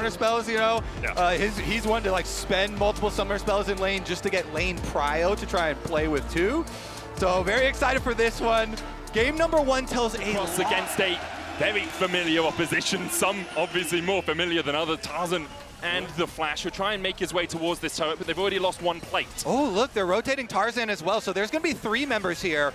counter spells, you know. Yeah. He's one to like spend multiple summoner spells in lane just to get lane prio to try and play with 2. So very excited for this one. Game number 1 tells a Cross lot. against a very familiar opposition, some obviously more familiar than others. Tarzan and the Flash will try and make his way towards this turret, but they've already lost 1 plate. Oh, look, they're rotating Tarzan as well, so there's going to be 3 members here.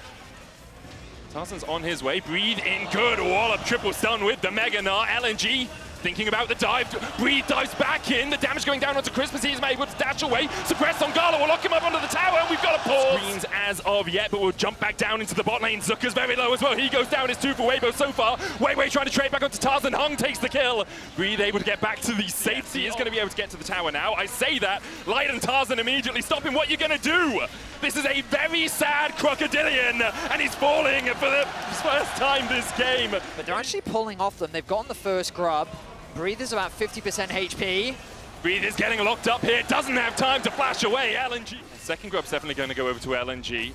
Tarzan's on his way. Breathe in good. Wallop triple stun with the Mega Gnar. LNG thinking about the dive. Breathe dives back in. The damage going down onto Christmas. He's able to dash away. Suppress on Gala. We'll lock him up onto the tower. We've got a pause. Screens as of yet, but we'll jump back down into the bot lane. Zucker's very low as well. He goes down. It's 2 for Weibo so far. Weibo trying to trade back onto Tarzan. Hung takes the kill. Breathe able to get back to the safety. He is going to be able to get to the tower now. I say that. Light and Tarzan immediately stop him. What are you going to do? This is a very sad crocodilian, and he's falling for the first time this game. But they're actually pulling off them. They've gotten the first grub. Breathe is about 50% HP. Breathe is getting locked up here. Doesn't have time to flash away. LNG. Second grub's definitely going to go over to LNG.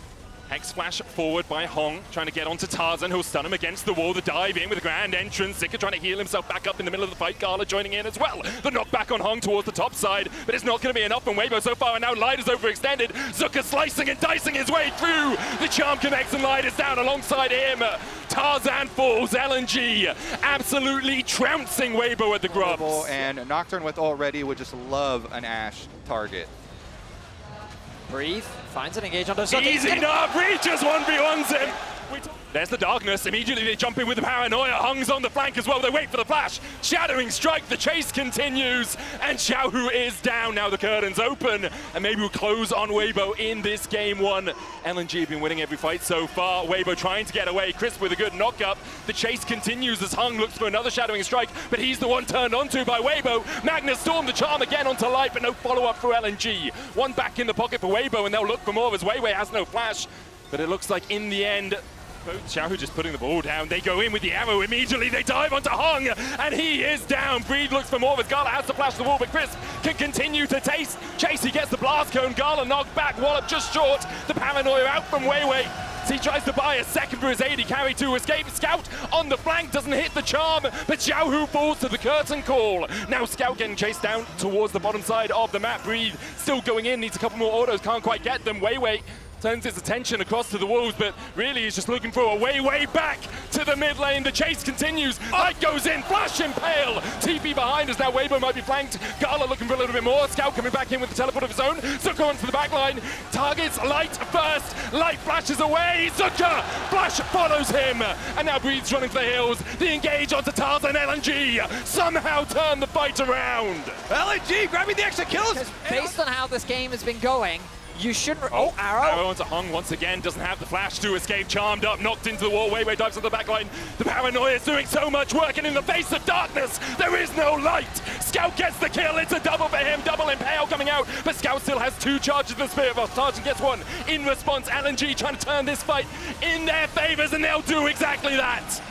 Hex flash forward by Hong, trying to get onto Tarzan, who'll stun him against the wall. The dive in with a grand entrance. Zika trying to heal himself back up in the middle of the fight. Gala joining in as well. The knockback on Hong towards the top side, but it's not going to be enough from Weibo so far, and now Light is overextended. Zuka slicing and dicing his way through. The charm connects and Light is down alongside him. Tarzan falls. LNG absolutely trouncing Weibo at the grubs. And Nocturne with already would just love an Ashe target. Breathe finds an engage on the Zuka. Easy enough. Breathe just 1v1s him. There's the darkness. Immediately they jump in with the paranoia. Hung's on the flank as well. They wait for the flash. Shattering strike. The chase continues. And Xiaohu is down. Now the curtains open. And maybe we'll close on Weibo in this game 1. LNG have been winning every fight so far. Weibo trying to get away. Crisp with a good knock-up. The chase continues as Hung looks for another shadowing strike. But he's the one turned onto by Weibo. Magnus Storm the charm again onto Light, but no follow-up for LNG. One back in the pocket for Weibo, and they'll look for more as Weiwei has no flash. But it looks like in the end, Xiaohu just putting the ball down. They go in with the arrow immediately. They dive onto Hung, and he is down. Breed looks for more as Gala has to flash the wall, but Chris can continue to chase. He gets the blast cone. Gala knocked back. Wallop just short. The paranoia out from Weiwei. So he tries to buy a second for his AD carry to escape. Scout on the flank doesn't hit the charm, but Xiaohu falls to the curtain call. Now Scout getting chased down towards the bottom side of the map. Breed still going in. Needs a couple more autos. Can't quite get them. Weiwei turns his attention across to the walls, but really he's just looking for a way back to the mid lane. The chase continues. Light goes in, flash impale. TP behind us now. Weibo might be flanked. Gala looking for a little bit more. Scout coming back in with the teleport of his own. Zuka onto the back line. Targets Light first. Light flashes away. Zuka flash follows him. And now Breathes running for the hills. The engage onto Tarzan. LNG somehow turn the fight around. LNG grabbing the extra kills. Based on how this game has been going, you shouldn't. Arrow Arrow. onto Hung once again. Doesn't have the flash to escape. Charmed up, knocked into the wall. Weiwei dives on the back line. The paranoia is doing so much work, and in the face of darkness, there is no light. Scout gets the kill. It's a double for him. Double impale coming out, but Scout still has 2 charges of the Spirit Boss. Tarzan gets 1. In response, LNG trying to turn this fight in their favors, and they'll do exactly that.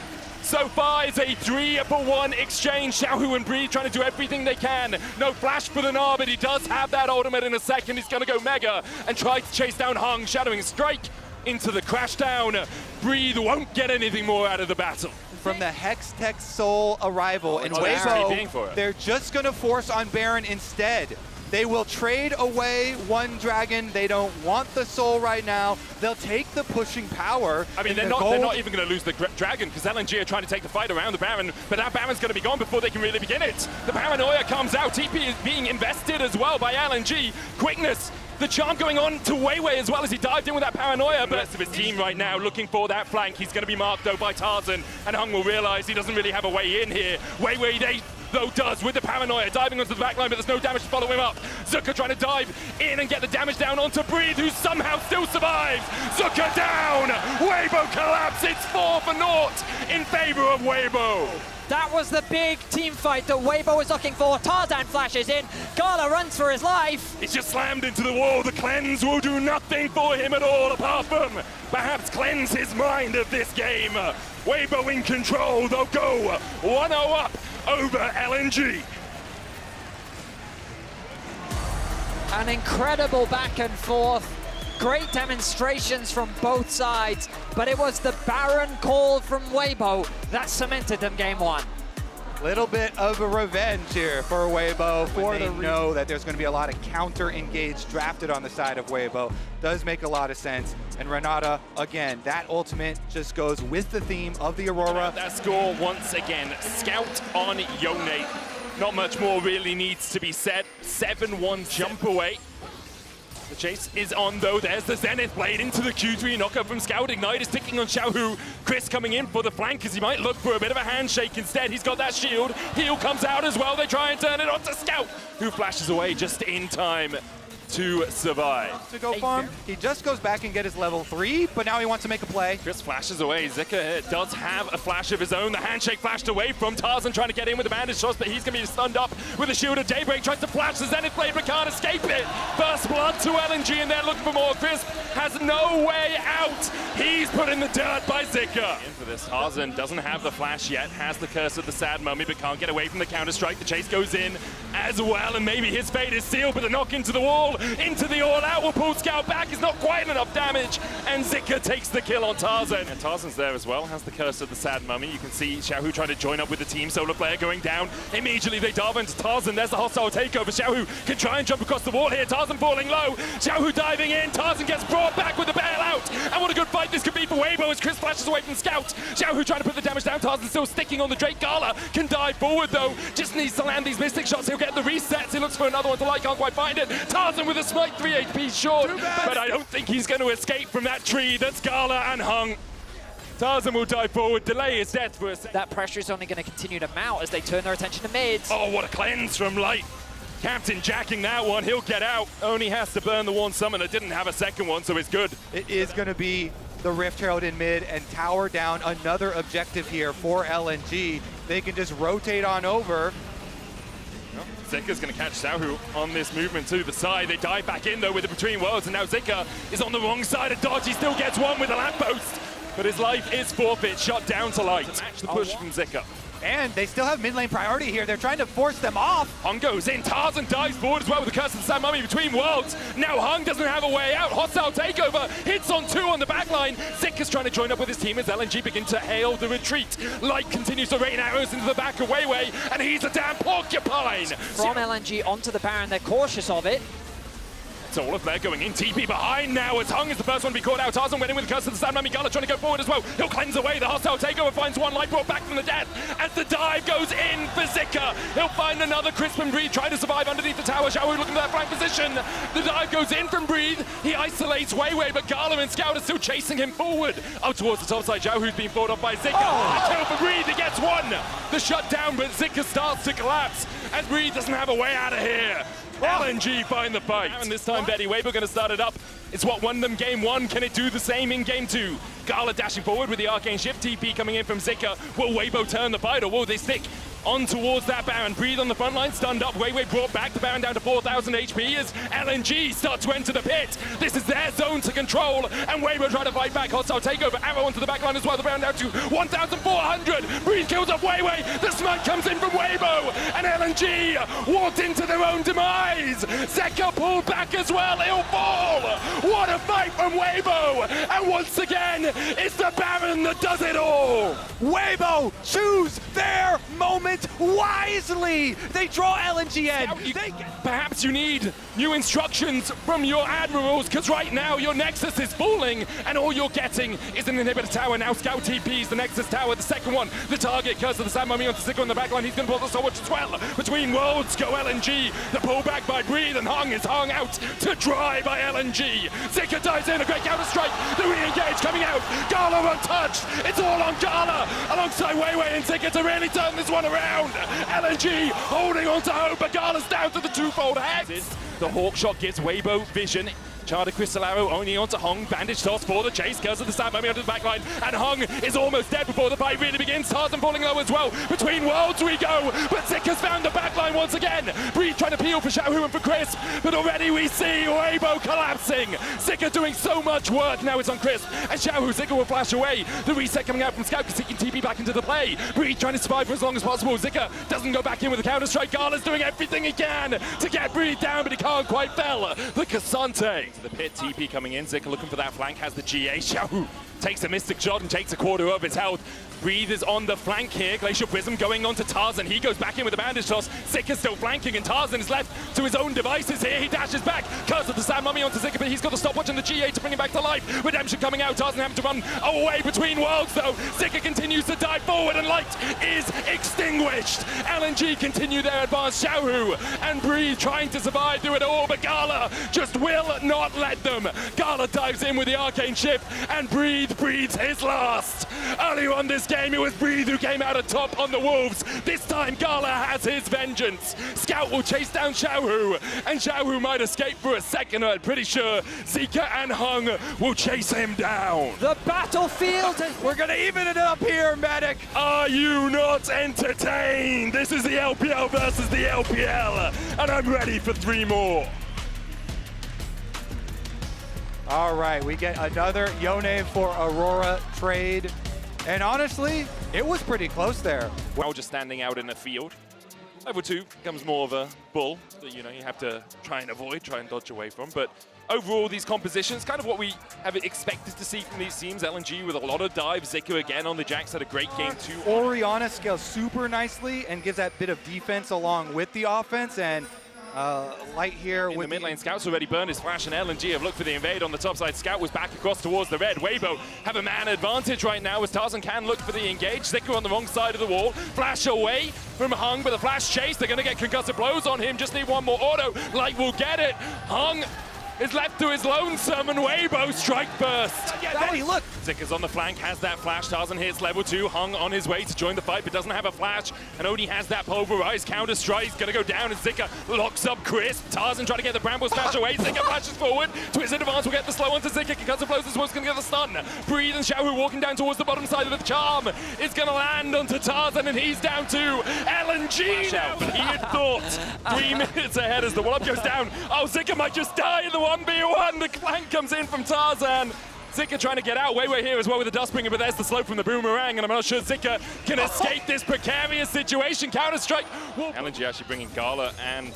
So far, it's a 3-for-1 exchange. Xiaohu and Breed trying to do everything they can. No flash for the Gnar, but he does have that ultimate in a second. He's going to go Mega and try to chase down Hung. Shadowing strike into the crash down. Breed won't get anything more out of the battle. From the Hex Tech Soul arrival in Weibo, they're just going to force on Baron instead. They will trade away 1 dragon. They don't want the soul right now. They'll take the pushing power. I mean, they're not even going to lose the dragon, because LNG are trying to take the fight around the Baron, but that Baron's going to be gone before they can really begin it. The paranoia comes out. TP is being invested as well by LNG. Quickness. The charm going on to Weiwei as well as he dived in with that paranoia, but the rest of his team right now looking for that flank. He's going to be marked though by Tarzan, and Hung will realize he doesn't really have a way in here. Weiwei though does with the paranoia, diving onto the back line, but there's no damage to follow him up. Zuka trying to dive in and get the damage down onto Breathe, who somehow still survives. Zuka down! Weibo collapse, it's 4-0 in favor of Weibo. That was the big team fight that Weibo was looking for. Tarzan flashes in. Gala runs for his life. He's just slammed into the wall. The cleanse will do nothing for him at all, apart from perhaps cleanse his mind of this game. Weibo in control. They'll go 1-0 up over LNG. An incredible back and forth. Great demonstrations from both sides, but it was the Baron call from Weibo that cemented them game 1. Little bit of a revenge here for Weibo when they know that there's going to be a lot of counter-engaged drafted on the side of Weibo. Does make a lot of sense. And Renata, again, that ultimate just goes with the theme of the Aurora. That score once again, Scout on Yone. Not much more really needs to be said. 7-1 jump away. The chase is on though. There's the Zenith Blade into the Q3 knockup from Scout. Ignite is ticking on Xiaohu. Chris coming in for the flank as he might look for a bit of a handshake instead. He's got that shield. Heal comes out as well. They try and turn it onto Scout, who flashes away just in time to survive. To go farm, he just goes back and get his level 3, but now he wants to make a play. Chris flashes away. Zika does have a flash of his own. The handshake flashed away from Tarzan, trying to get in with the bandage shots, but he's going to be stunned up with the shield of Daybreak. Tries to flash the Zenith Blade, but can't escape it. First blood to LNG, and they're looking for more. Chris has no way out. He's put in the dirt by Zika. In for this, Tarzan doesn't have the flash yet, has the curse of the Sad Mummy, but can't get away from the counter-strike. The chase goes in as well, and maybe his fate is sealed, but the knock into the wall, into the all-out will pull Scout back. Is not quite enough damage, and Zika takes the kill on Tarzan. And Tarzan's there as well, has the curse of the Sad Mummy. You can see Xiaohu trying to join up with the team. Solar player going down. Immediately they dive into Tarzan. There's the hostile takeover. Xiaohu can try and jump across the wall here. Tarzan falling low. Xiaohu diving in. Tarzan gets brought back with the bailout. And what a good fight this could be for Weibo as Chris flashes away from Scout. Xiaohu trying to put the damage down. Tarzan still sticking on the Drake. Gala can dive forward though. Just needs to land these Mystic shots. He'll get the resets. He looks for another one to light. Can't quite find it. Tarzan with a smite, 3 HP short. But I don't think he's going to escape from that tree. That's Gala and Hung. Tarzan will dive forward, delay his death for a second. That pressure is only going to continue to mount as they turn their attention to mids. Oh, what a cleanse from Light. Captain jacking that one, he'll get out. Only has to burn the one summoner, didn't have a second one, so it's good. It is going to be the Rift Herald in mid and tower down. Another objective here for LNG. They can just rotate on over. Zika's going to catch Xiaohu on this movement to the side. They dive back in though with the Between Worlds, and now Zika is on the wrong side of dodge. He still gets one with a lamppost, but his life is forfeit. Shot down to Light to match the push from Zika. And they still have mid lane priority here. They're trying to force them off. Hung goes in. Tarzan dives forward as well with the curse of the Sad Mummy Between Worlds. Now Hung doesn't have a way out. Hostile takeover. Hits on 2 on the back line. Zika's trying to join up with his team as LNG begin to hail the retreat. Light continues to rain arrows into the back of Weiwei, and he's a damn porcupine. From LNG onto the Baron, they're cautious of it. So all of them going in, TP behind now as Hung is the first one to be caught out. Tarzan went in with the curse of the Sad Mummy. Gala trying to go forward as well. He'll cleanse away. The hostile takeover finds one. Light brought back from the death as the dive goes in for Zika. He'll find another Crisp and Breathe trying to survive underneath the tower. Xiaohu looking for that flank position. The dive goes in from Breathe. He isolates Weiwei, but Gala and Scout are still chasing him forward. Up towards the top side. Xiaohu's being fought off by Zika. A kill for Breathe. He gets one. The shutdown, but Zika starts to collapse as Breathe doesn't have a way out of here. LNG find the fight. And this time Betty Weibo going to start it up. It's what won them game 1. Can it do the same in game 2? Gala dashing forward with the arcane shift. TP coming in from Zika. Will Weibo turn the fight or will they stick on towards that Baron? Breathe on the front line, stunned up. Weiwei brought back the Baron down to 4,000 HP as LNG start to enter the pit. This is their zone to control, and Weibo trying to fight back. Hostile takeover, arrow onto the back line as well. The Baron down to 1,400. Breathe kills off Weiwei. The smite comes in from Weibo, and LNG walked into their own demise. Zeka pulled back as well. He'll fall. What a fight from Weibo, and once again, it's the Baron that does it all. Weibo choose their moment wisely. They draw LNG in. Perhaps you need new instructions from your admirals, because right now your Nexus is falling and all you're getting is an inhibitor tower. Now Scout TPs the Nexus tower, the second one. The target, curse of the Sad Mummy onto Zika on the backline. He's going to pull the sword as well. Between Worlds go LNG. The pullback by Breathe, and Hung is hung out to dry by LNG. Zika dives in, a great counter strike. The re-engage coming out. Gala untouched. It's all on Gala alongside Weiwei and Zika to really turn this one around. LNG holding on to hope, but Gala's down to the twofold hex. The Hawk shot gives Weibo vision. Charter Crystal Arrow only onto Hung. Bandage toss for the chase. Curse of the Sad Mummy onto the backline. And Hung is almost dead before the fight really begins. Tarzan falling low as well. Between Worlds we go. But Zika's found the backline once again. Breathe trying to peel for Xiaohu and for Crisp. But already we see Weibo collapsing. Zika doing so much work. Now it's on Crisp. And Xiaohu, Zika will flash away. The reset coming out from Scout because he can TP back into the play. Breathe trying to survive for as long as possible. Zika doesn't go back in with the counter strike. Gala's doing everything he can to get Breathe down, but he can't quite fell. The Cassante. to the pit. TP coming in. Zika looking for that flank. Has the GA. Xiao takes a mystic shot and takes a quarter of his health. Breathe is on the flank here. Glacial Prism going on to Tarzan. He goes back in with a bandage toss. Zika's still flanking, and Tarzan is left to his own devices here. He dashes back. Curse of the Sand Mummy onto Zika, but he's got the stopwatch and the GA to bring him back to life. Redemption coming out. Tarzan having to run away between worlds, though. Zika continues to dive forward, and light is extinguished. LNG continue their advance. Xiaohu and Breathe trying to survive through it all, but Gala just will not let them. Gala dives in with the arcane shift, and Breathe breathes his last. Earlier on this game, it was Breathe who came out atop on the Wolves. This time, Gala has his vengeance. Scout will chase down Xiaohu, and Xiaohu might escape for a second. I'm pretty sure Zika and Hung will chase him down. The battlefield, We're gonna even it up here, Medic. Are you not entertained? This is the LPL versus the LPL, and I'm ready for 3 more. All right, we get another Yone for Aurora trade. And honestly, it was pretty close there. Well, just standing out in the field. Level 2 becomes more of a bull that, you have to try and avoid, try and dodge away from. But overall, these compositions, kind of what we have expected to see from these teams. LNG with a lot of dives. Zico again on the Jacks had a great game too. Oriana scales super nicely and gives that bit of defense along with the offense. And Light here in with the mid lane. Scout's already burned his flash, and LNG have looked for the invade on the top side. Scout was back across towards the red. Weibo have a man advantage right now as Tarzan can look for the engage. Zico on the wrong side of the wall. Flash away from Hung, but the flash chase. They're going to get concussive blows on him. Just need one more auto. Light will get it. Hung is left to his lonesome, and Weibo strike burst. Daddy, look! Zika's on the flank, has that flash. Tarzan hits level 2. Hung on his way to join the fight, but doesn't have a flash, and only has that pulverize. Counter strike. He's gonna go down as Zika locks up Crisp. Tarzan trying to get the Bramble smash away. Zika flashes forward. Twisted advance will get the slow onto Zika. Concussive blows as well. He's gonna get the stun. Breathe and Xiaohu walking down towards the bottom side of the charm. It's gonna land onto Tarzan, and he's down to LNG now. But he had thought 3 minutes ahead as the wallop goes down. Oh, Zika might just die in the 1v1. The flank comes in from Tarzan. Zika trying to get out. Weiwei here as well with the Dustbringer, but there's the slope from the Boomerang, and I'm not sure Zika can escape this precarious situation. Counter-strike. LNG actually bringing Gala and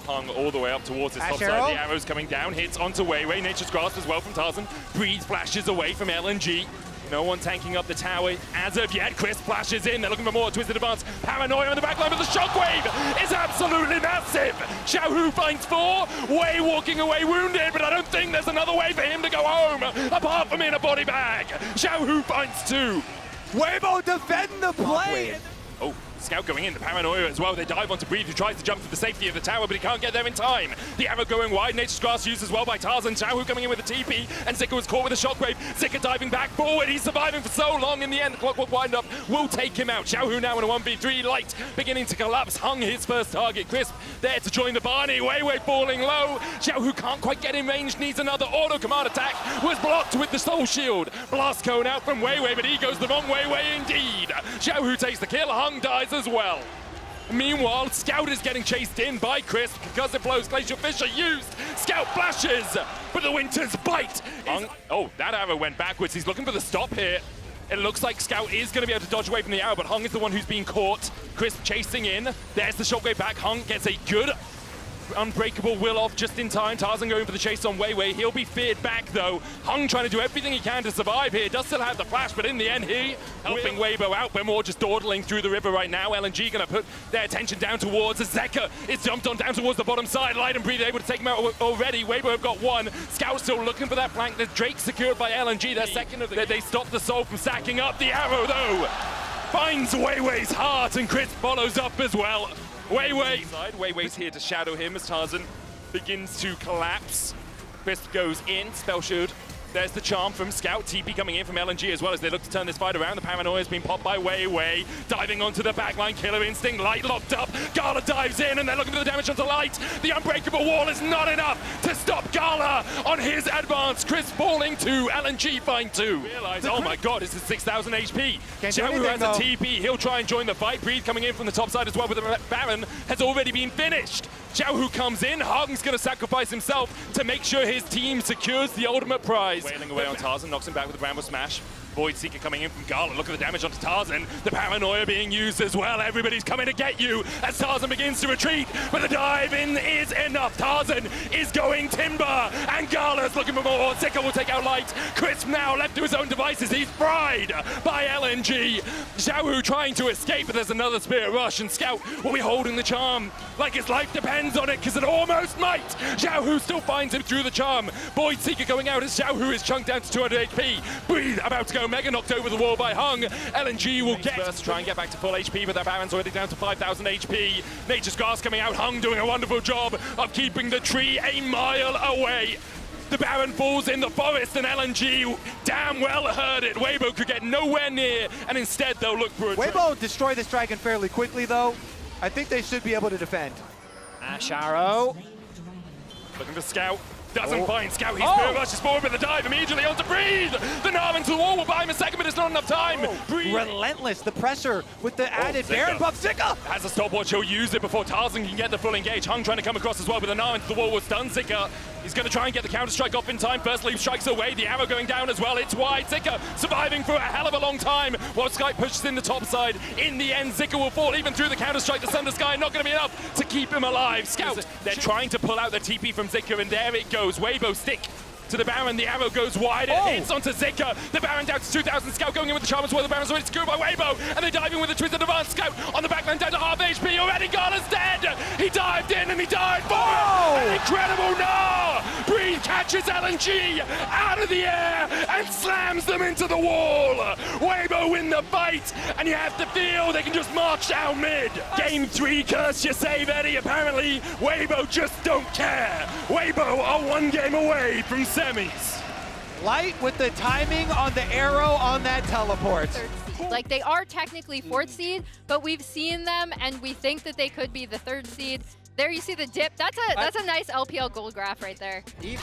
Hung all the way up towards his top side. The arrow's coming down, hits onto Weiwei. Nature's Grasp as well from Tarzan. Breeze flashes away from LNG. No one tanking up the tower as of yet. Chris flashes in. They're looking for more. Twisted advance. Paranoia on the back line, but the shockwave is absolutely massive. Xiaohu finds 4. Wei walking away wounded, but I don't think there's another way for him to go home apart from in a body bag. Xiaohu finds 2. Weibo defend the play! Oh, Scout going in, the Paranoia as well. They dive onto Breathe, who tries to jump for the safety of the tower, but he can't get there in time. The arrow going wide. Nature's Grass used as well by Tarzan. Xiaohu coming in with a TP, and Zika was caught with a shockwave. Zika diving back forward. He's surviving for so long. In the end, the clockwork wind-up will take him out. Xiaohu now in a 1v3. Light beginning to collapse. Hung his first target. Crisp there to join the Barney. Weiwei falling low. Xiaohu can't quite get in range. Needs another auto command attack. Was blocked with the Soul Shield. Blast cone out from Weiwei, but he goes the wrong way indeed. Xiaohu takes the kill. Hung dies as well. Meanwhile, Scout is getting chased in by Crisp because it blows. Glacial Fish are used. Scout flashes, but the Winter's Bite. Oh, that arrow went backwards. He's looking for the stop here. It looks like Scout is going to be able to dodge away from the arrow, but Hung is the one who's being caught. Crisp chasing in. There's the shockwave back. Hung gets a good unbreakable will off just in time. Tarzan going for the chase on Weiwei. He'll be feared back though. Hung trying to do everything he can to survive here. Does still have the flash, but in the end he helping Weibo out. We're more just dawdling through the river right now. LNG gonna put their attention down towards Zeka. It's jumped on down towards the bottom side. Light and Breathe able to take him out already. Weibo have got 1. Scout still looking for that flank. There's Drake secured by LNG. Their second of the They stop the Soul from sacking up. The arrow though finds Weiwei's heart, and Chris follows up as well. Weiwei's here to shadow him as Tarzan begins to collapse. Crisp goes in, spell shield. There's the charm from Scout. TP coming in from LNG as well as they look to turn this fight around. The Paranoia has been popped by Weiwei. Diving onto the backline, Killer Instinct. Light locked up. Gala dives in and they're looking for the damage onto Light. The unbreakable wall is not enough to stop Gala on his advance. Chris falling to LNG find 2. Realize, oh my god, this is 6,000 HP. Xiaohu has a TP. He'll try and join the fight. Breathe coming in from the top side as well, but the Baron has already been finished. Xiaohu comes in. Hung's going to sacrifice himself to make sure his team secures the ultimate prize. Wailing away on Tarzan, knocks him back with a Bramble Smash. Void Seeker coming in from Gala. Look at the damage onto Tarzan. The paranoia being used as well. Everybody's coming to get you as Tarzan begins to retreat. But the dive in is enough. Tarzan is going timber. And Gala's looking for more. Zika will take out Light. Crisp now left to his own devices. He's fried by LNG. Xiaohu trying to escape, but there's another Spirit Rush. And Scout will be holding the charm like his life depends on it, because it almost might. Xiaohu still finds him through the charm. Void Seeker going out as Xiaohu is chunked down to 200 HP. Breathe about to go mega knocked over the wall by Hung. LNG will get first, try and get back to full HP, but their Baron's already down to 5,000 HP. Nature's Grass coming out. Hung doing a wonderful job of keeping the tree a mile away. The Baron falls in the forest, and LNG damn well heard it. Weibo could get nowhere near, and instead they'll look for a Weibo destroyed this dragon fairly quickly, though. I think they should be able to defend. Ash Arrow. Looking for Scout. Doesn't find Scout. He Spirit Rushes forward with the dive immediately onto Breathe. The Narv into the wall will buy him a second, but it's not enough time. Breathe. Relentless, the pressure with the added Baron buff. Zika has a stopwatch. He'll use it before Tarzan can get the full engage. Hung trying to come across as well, but the Narv into the wall will stun Zika. He's going to try and get the counter-strike off in time. First leap strikes away. The arrow going down as well. It's wide. Zika surviving for a hell of a long time while Sky pushes in the top side. In the end, Zika will fall even through the counter-strike. The Thunder Sky not going to be enough to keep him alive. Scout, they're trying to pull out the TP from Zika, and there it goes. Weibo stick to the Baron. The arrow goes wide. It hits onto Zika. The Baron down to 2,000. Scout going in with the charm as well. The Baron's already secured by Weibo, and they dive in with the Twisted Advance. Scout on the backline down to half HP. Already Gala's dead. He dived in and he died for it. An incredible Gnar. Breathe catches LNG out of the air and slams them into the wall. Weibo win the fight, and you have to feel they can just march down mid. Game 3, curse your save, Eddie. Apparently, Weibo just don't care. Weibo are one game away from semis. Light with the timing on the arrow on that teleport. Like, they are technically 4th seed, but we've seen them and we think that they could be the 3rd seed. There you see the dip. That's a nice LPL gold graph right there. There's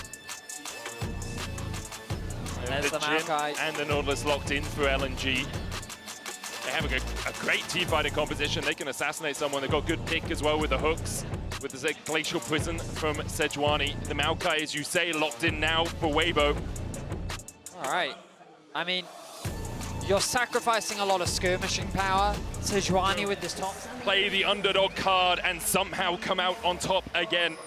the Maokai. And the Nautilus locked in for LNG. They have a great team fighting composition. They can assassinate someone. They've got good pick as well with the hooks. With the Glacial Prison from Sejuani. The Maokai, as you say, locked in now for Weibo. All right. I mean, you're sacrificing a lot of skirmishing power. Sejuani with this top. Play the underdog card and somehow come out on top again.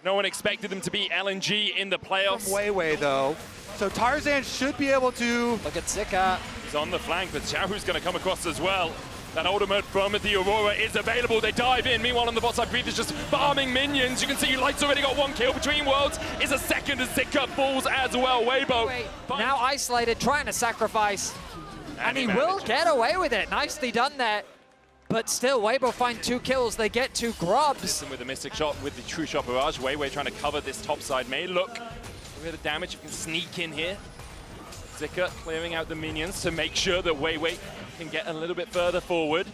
No one expected them to beat LNG in the playoffs. From Weiwei, though. So Tarzan should be able to... Look at Zika. He's on the flank, but Xiaohu's going to come across as well. That ultimate from the Aurora is available. They dive in. Meanwhile, on the bot side, Breathe is just farming minions. You can see Light's already got 1 kill. Between Worlds is a second as Zika falls as well. Weibo. Now isolated, trying to sacrifice. And he will get away with it. Nicely done there. But still, Weibo find 2 kills. They get 2 grubs. And with the Mystic Shot, with the True Shot Barrage, Weiwei trying to cover this top side. May look a bit of damage. You can sneak in here. Zika clearing out the minions to make sure that Weiwei can get a little bit further forward.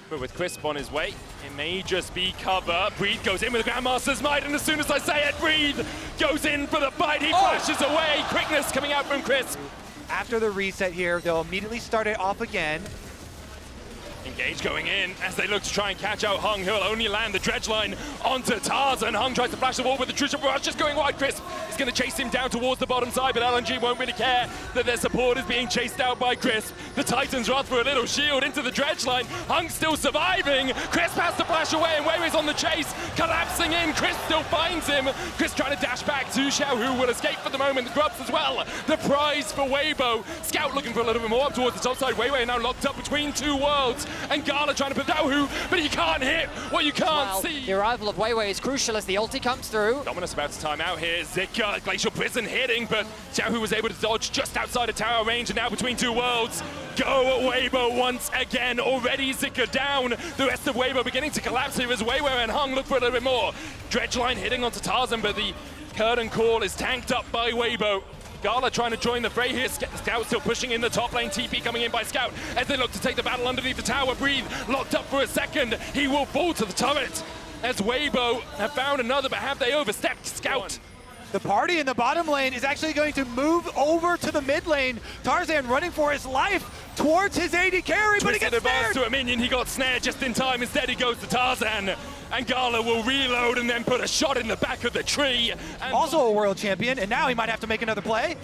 But with Crisp on his way, it may just be cover. Breathe goes in with the Grandmaster's Might, and as soon as I say it, Breathe goes in for the fight. He flashes away. Quickness coming out from Crisp. After the reset here, they'll immediately start it off again. Engage going in as they look to try and catch out Hung. He'll only land the dredge line onto Tarzan. Hung tries to flash the wall with the True Shot Barrage, just going wide. Crisp is going to chase him down towards the bottom side, but LNG won't really care that their support is being chased out by Crisp. The Titans Wrath for a little shield into the dredge line. Hung still surviving. Crisp has to flash away, and Weiwei's on the chase, collapsing in. Crisp still finds him. Crisp trying to dash back to Xiao, who will escape for the moment. The grubs as well. The prize for Weibo. Scout looking for a little bit more up towards the top side. Weiwei now locked up between 2 worlds, and Gala trying to put Xiaohu, but he can't hit what you can't see. The arrival of Weiwei is crucial as the ulti comes through. Dominus about to time out here. Zika, Glacial Prison hitting, but Xiaohu was able to dodge just outside of tower range, and now between 2 worlds. Go Weibo once again. Already Zika down. The rest of Weibo beginning to collapse here as Weiwei and Hung look for a little bit more. Dredge line hitting onto Tarzan, but the curtain call is tanked up by Weibo. Gala trying to join the fray here. Scout still pushing in the top lane. TP coming in by Scout as they look to take the battle underneath the tower. Breathe locked up for a second. He will fall to the turret as Weibo have found another, but have they overstepped Scout? The party in the bottom lane is actually going to move over to the mid lane. Tarzan running for his life towards his AD carry, but he gets snared. To a minion, he got snared just in time. Instead, he goes to Tarzan. And Gala will reload and then put a shot in the back of the tree. And also a world champion, and now he might have to make another play.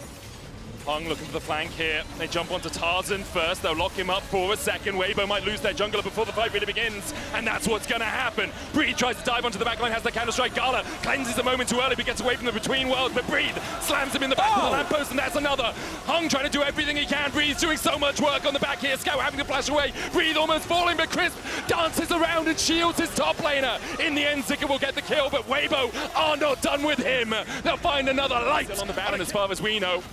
Hung looking for the flank here. They jump onto Tarzan first. They'll lock him up for a second. Weibo might lose their jungler before the fight really begins. And that's what's going to happen. Breed tries to dive onto the backline, has the counter-strike. Gala cleanses a moment too early, but gets away from the between worlds. But Breed slams him in the back of the lamppost, and that's another. Hung trying to do everything he can. Breed's doing so much work on the back here. Scout having to flash away. Breed almost falling, but Crisp dances around and shields his top laner. In the end, Zika will get the kill, but Weibo are not done with him. They'll find another Light still on the Baron as far as we know.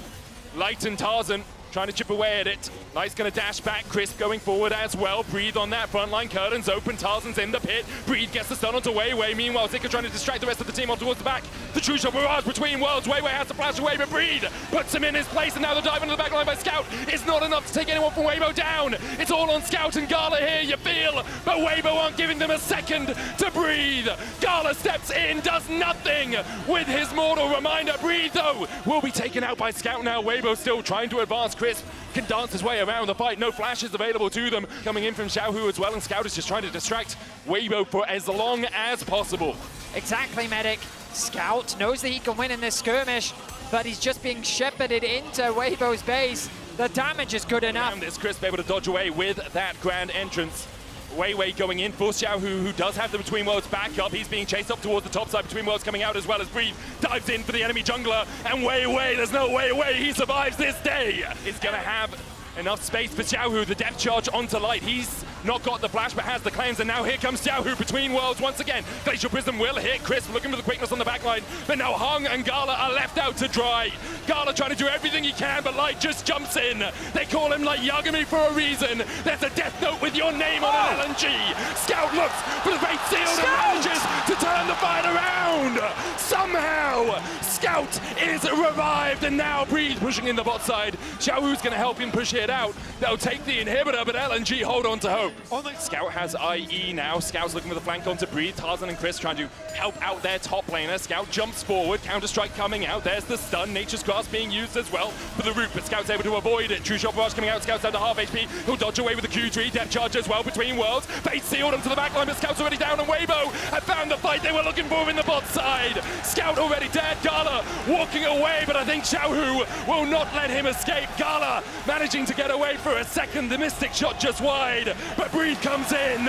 Light and Tarzan trying to chip away at it. Light's going to dash back. Crisp going forward as well. Breathe on that front line. Curtains open. Tarzan's in the pit. Breathe gets the stun onto Weiwei. Meanwhile, Zika trying to distract the rest of the team on towards the back. The true shot barrage between worlds. Weiwei has to flash away, but Breed puts him in his place. And now the dive into the back line by Scout is not enough to take anyone from Weibo down. It's all on Scout and Gala here, you feel. But Weibo aren't giving them a second to breathe. Gala steps in, does nothing with his mortal reminder. Breathe, though, will be taken out by Scout now. Weibo still trying to advance. Crisp can dance his way around the fight. No flashes available to them. Coming in from Xiaohu as well, and Scout is just trying to distract Weibo for as long as possible. Exactly, Medic. Scout knows that he can win in this skirmish, but he's just being shepherded into Weibo's base. The damage is good enough. And is Crisp able to dodge away with that grand entrance. Weiwei going in for Xiaohu, who does have the Between Worlds back up. He's being chased up towards the top side. Between Worlds coming out as well as Breed dives in for the enemy jungler. And Weiwei, there's no way he survives this day. Is going to have enough space for Xiaohu. The depth charge onto Light. He's not got the flash, but has the cleanse. And now here comes Xiaohu Between Worlds once again. Glacial Prism will hit Crisp, looking for the quickness on the back line. But now Hung and Gala are left out to dry. Gala trying to do everything he can, but Light just jumps in. They call him Light Yagami for a reason. There's a death note with your name on an LNG. Scout looks for the great seal and manages to turn the fight around. Somehow, Scout is revived, and now Breed pushing in the bot side. Xiaohu's going to help him push it out. They'll take the inhibitor, but LNG hold on to hope. Scout has IE now. Scout's looking for the flank onto Breed. Tarzan and Chris trying to help out their top laner. Scout jumps forward. Counter-strike coming out. There's the stun. Nature's Grasp being used as well for the root, but Scout's able to avoid it. True Shot Barrage coming out. Scout's down to half HP. He'll dodge away with the Q3. Depth charge as well between worlds. Fate sealed him to the backline, but Scout's already down, and Weibo have found the fight they were looking for in the bot side. Scout already dead. Gala walking away, but I think Xiaohu will not let him escape. Gala managing to get away for a second. The Mystic Shot just wide, but Breed comes in.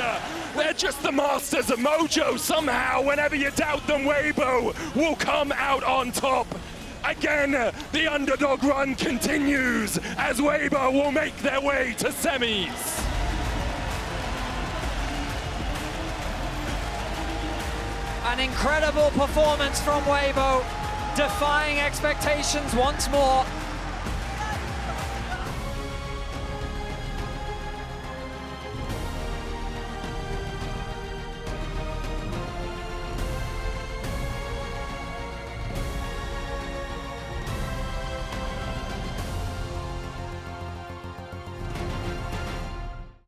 They're just the masters of mojo. Somehow, whenever you doubt them, Weibo will come out on top. Again, the underdog run continues as Weibo will make their way to semis. An incredible performance from Weibo, defying expectations once more.